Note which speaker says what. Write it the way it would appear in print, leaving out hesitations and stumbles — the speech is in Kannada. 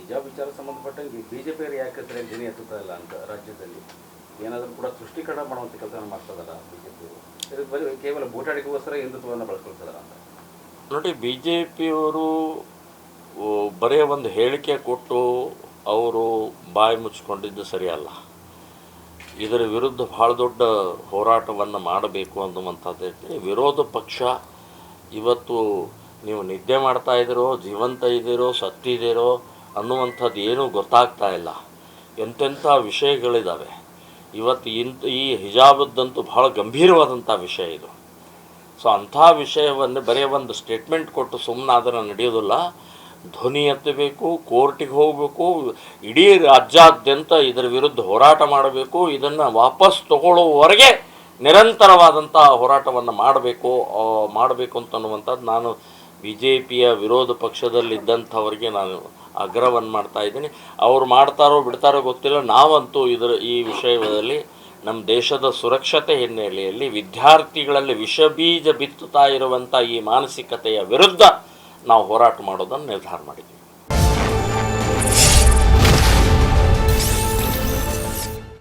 Speaker 1: ಹಿಜಾಬ್ ವಿಚಾರ ಸಂಬಂಧಪಟ್ಟಂಗೆ ಬಿಜೆಪಿಯವರು ಯಾಕೆ ಸರಿಯಾಗಿ ಧ್ವನಿ ಎತ್ತುತ್ತಾ ಇಲ್ಲ ಅಂತ ರಾಜ್ಯದಲ್ಲಿ ಏನಾದರೂ ಕೂಡ ಸೃಷ್ಟೀಕರಣ ಮಾಡುವಂಥ ಕೆಲಸ ಮಾಡ್ತಿದಾರ ಬಿಜೆಪಿಯವರು? ಇದು ಬರೀ ಕೇವಲ ಬೂಟಾಟಿಗೋಸ್ಕರ ಹಿಂದುತ್ವವನ್ನು ಬಳಸ್ಕೊಳ್ತಿದಾರ ಅಂತ
Speaker 2: ನೋಡಿ. ಬಿ ಜೆ ಪಿಯವರು ಬರೀ ಒಂದು ಹೇಳಿಕೆ ಕೊಟ್ಟು ಅವರು ಬಾಯಿ ಮುಚ್ಕೊಂಡಿದ್ದು ಸರಿಯಲ್ಲ. ಇದರ ವಿರುದ್ಧ ಭಾಳ ದೊಡ್ಡ ಹೋರಾಟವನ್ನು ಮಾಡಬೇಕು ಅನ್ನುವಂಥದ್ದು. ವಿರೋಧ ಪಕ್ಷ ಇವತ್ತು ನೀವು ನಿದ್ದೆ ಮಾಡ್ತಾ ಇದ್ದೀರೋ, ಜೀವಂತ ಇದ್ದೀರೋ, ಸತ್ತಿದ್ದೀರೋ ಅನ್ನುವಂಥದ್ದು ಏನೂ ಗೊತ್ತಾಗ್ತಾ ಇಲ್ಲ. ಎಂತೆಂಥ ವಿಷಯಗಳಿದ್ದಾವೆ ಇವತ್ತು. ಈ ಹಿಜಾಬದ್ದಂತೂ ಭಾಳ ಗಂಭೀರವಾದಂಥ ವಿಷಯ ಇದು. ಸೊ ಅಂಥ ವಿಷಯವನ್ನು ಬರೀ ಒಂದು ಸ್ಟೇಟ್ಮೆಂಟ್ ಕೊಟ್ಟು ಸುಮ್ಮನಾದ್ರೆ ನಡೆಯೋದಿಲ್ಲ. ಧ್ವನಿ ಎತ್ತಬೇಕು, ಕೋರ್ಟಿಗೆ ಹೋಗಬೇಕು, ಇಡೀ ರಾಜ್ಯಾದ್ಯಂತ ಇದರ ವಿರುದ್ಧ ಹೋರಾಟ ಮಾಡಬೇಕು. ಇದನ್ನು ವಾಪಸ್ ತಗೊಳ್ಳೋವರೆಗೆ ನಿರಂತರವಾದಂಥ ಹೋರಾಟವನ್ನು ಮಾಡಬೇಕು ಅಂತನ್ನುವಂಥದ್ದು ನಾನು ಬಿ ಜೆ ಪಿಯ ವಿರೋಧ ಪಕ್ಷದಲ್ಲಿದ್ದಂಥವ್ರಿಗೆ ನಾನು ಆಗ್ರಹವನ್ನು ಮಾಡ್ತಾಯಿದ್ದೀನಿ. ಅವ್ರು ಮಾಡ್ತಾರೋ ಬಿಡ್ತಾರೋ ಗೊತ್ತಿಲ್ಲ. ನಾವಂತೂ ಈ ವಿಷಯದಲ್ಲಿ ನಮ್ಮ ದೇಶದ ಸುರಕ್ಷತೆ ಹಿನ್ನೆಲೆಯಲ್ಲಿ ವಿದ್ಯಾರ್ಥಿಗಳಲ್ಲಿ ವಿಷಬೀಜ ಬಿತ್ತುತ್ತಾ ಇರುವಂಥ ಈ ಮಾನಸಿಕತೆಯ ವಿರುದ್ಧ ನಾವು ಹೋರಾಟ ಮಾಡೋದನ್ನು ನಿರ್ಧಾರ ಮಾಡಿದ್ದೀವಿ.